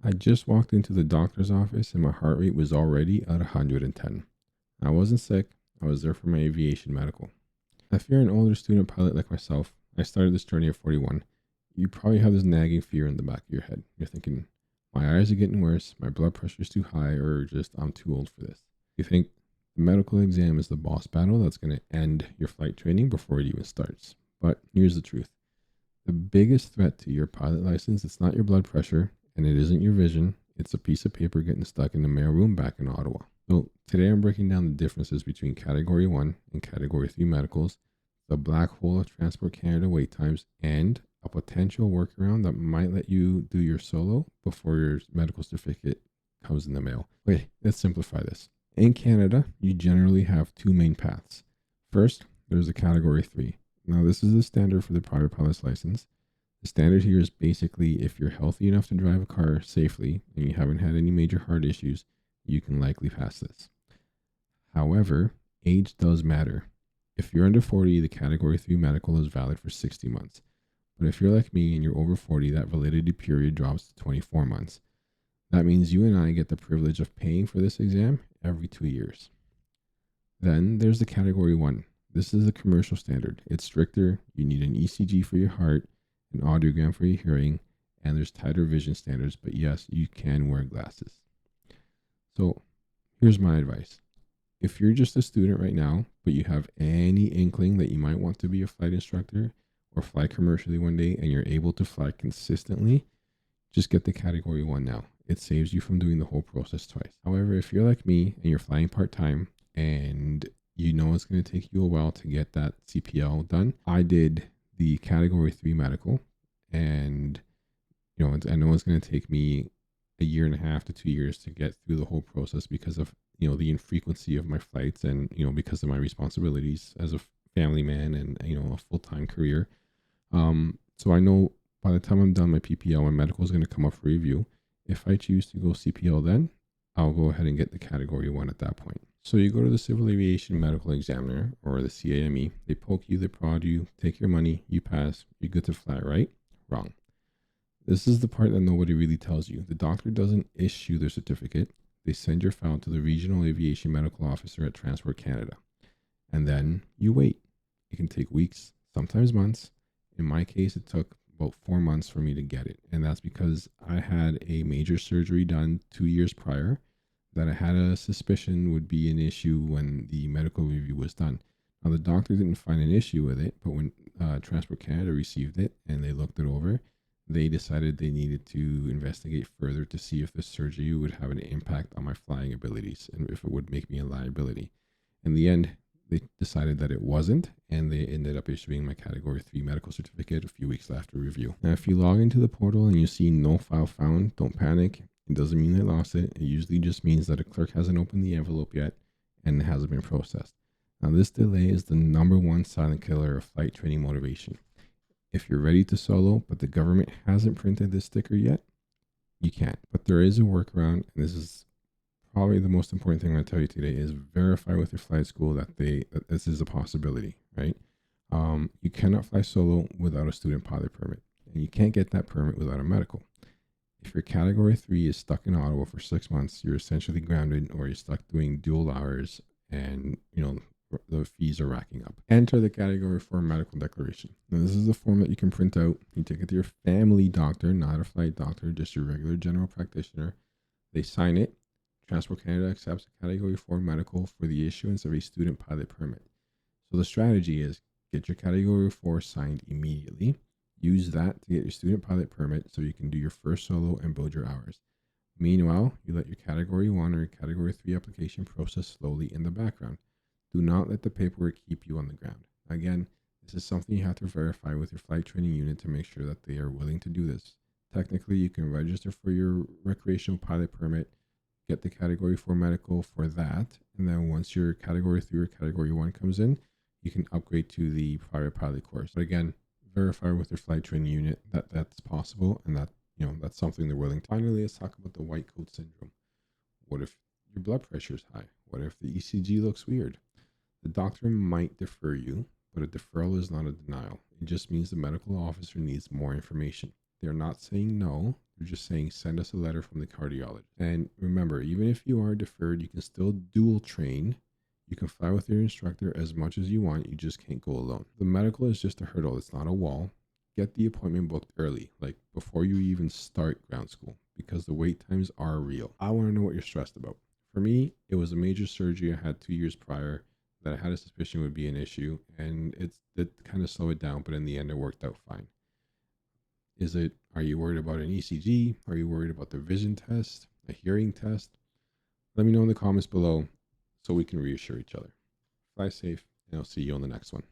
I just walked into the doctor's office and my heart rate was already at 110. I wasn't sick, I was there for my aviation medical. If you're an older student pilot like myself, I started this journey at 41. You probably have this nagging fear in the back of your head. You're thinking, my eyes are getting worse, my blood pressure is too high, or just I'm too old for this. You think the medical exam is the boss battle that's going to end your flight training before it even starts. But here's the truth. The biggest threat to your pilot license, it's not your blood pressure and it isn't your vision. It's a piece of paper getting stuck in the mailroom back in Ottawa. So today I'm breaking down the differences between Category 1 and Category 3 medicals, the black hole of Transport Canada wait times, and a potential workaround that might let you do your solo before your medical certificate comes in the mail. Wait, let's simplify this. In Canada, you generally have two main paths. First, there's a Category 3. Now, this is the standard for the private pilot's license. The standard here is basically if you're healthy enough to drive a car safely and you haven't had any major heart issues, you can likely pass this. However, age does matter. If you're under 40, the Category 3 medical is valid for 60 months. But if you're like me and you're over 40, that validity period drops to 24 months. That means you and I get the privilege of paying for this exam every 2 years. Then there's the Category 1. This is the commercial standard. It's stricter. You need an ECG for your heart, an audiogram for your hearing, and there's tighter vision standards. But yes, you can wear glasses. So here's my advice. If you're just a student right now, but you have any inkling that you might want to be a flight instructor or fly commercially one day and you're able to fly consistently, just get the Category 1 now. It saves you from doing the whole process twice. However, if you're like me and you're flying part-time and you know it's going to take you a while to get that CPL done, I did the Category 3 medical, and I know it's going to take me a year and a half to 2 years to get through the whole process because of the infrequency of my flights and because of my responsibilities as a family man and a full-time career. So I know by the time I'm done my PPL, my medical is going to come up for review. If I choose to go CPL, then I'll go ahead and get the Category 1 at that point. So you go to the Civil Aviation Medical Examiner, or the CAME. They poke you, they prod you, take your money, you pass, you're good to fly, right? Wrong. This is the part that nobody really tells you. The doctor doesn't issue their certificate. They send your file to the Regional Aviation Medical Officer at Transport Canada. And then you wait. It can take weeks, sometimes months. In my case, it took about 4 months for me to get it. And that's because I had a major surgery done 2 years prior that I had a suspicion would be an issue when the medical review was done. Now, the doctor didn't find an issue with it, but when Transport Canada received it and they looked it over, they decided they needed to investigate further to see if the surgery would have an impact on my flying abilities and if it would make me a liability. In the end, they decided that it wasn't, and they ended up issuing my Category 3 medical certificate a few weeks after review. Now, if you log into the portal and you see no file found, don't panic. It doesn't mean they lost it. It usually just means that a clerk hasn't opened the envelope yet and it hasn't been processed. Now, this delay is the number one silent killer of flight training motivation. If you're ready to solo, but the government hasn't printed this sticker yet, you can't. But there is a workaround, and this is probably the most important thing I'm going to tell you today, is verify with your flight school that this is a possibility, right? You cannot fly solo without a student pilot permit, and you can't get that permit without a medical. If your Category 3 is stuck in Ottawa for 6 months, you're essentially grounded, or you're stuck doing dual hours, and the fees are racking up. Enter the Category 4 medical declaration. Now, this is a form that you can print out. You take it to your family doctor, not a flight doctor, just your regular general practitioner. They sign it. Transport Canada accepts a Category 4 medical for the issuance of a student pilot permit. So the strategy is get your Category 4 signed immediately. Use that to get your student pilot permit so you can do your first solo and build your hours. Meanwhile, you let your Category 1 or your Category 3 application process slowly in the background. Do not let the paperwork keep you on the ground. Again, this is something you have to verify with your flight training unit to make sure that they are willing to do this. Technically, you can register for your recreational pilot permit, get the Category 4 medical for that, and then once your Category 3 or Category 1 comes in, you can upgrade to the private pilot course. But again, verify with your flight training unit that that's possible and that that's something they're willing to. Finally, let's talk about the white coat syndrome. What if your blood pressure is high? What if the ECG looks weird? The doctor might defer you, but a deferral is not a denial. It just means the medical officer needs more information. They're not saying no, They're just saying, send us a letter from the cardiologist. And remember, even if you are deferred, you can still dual train. You can fly with your instructor as much as you want. You just can't go alone. The medical is just a hurdle. It's not a wall. Get the appointment booked early, like before you even start ground school, because the wait times are real. I want to know what you're stressed about. For me, it was a major surgery I had 2 years prior that I had a suspicion would be an issue, and it kind of slowed it down, but in the end, it worked out fine. Are you worried about an ECG? Are you worried about the vision test, a hearing test? Let me know in the comments below so we can reassure each other. Fly safe, and I'll see you on the next one.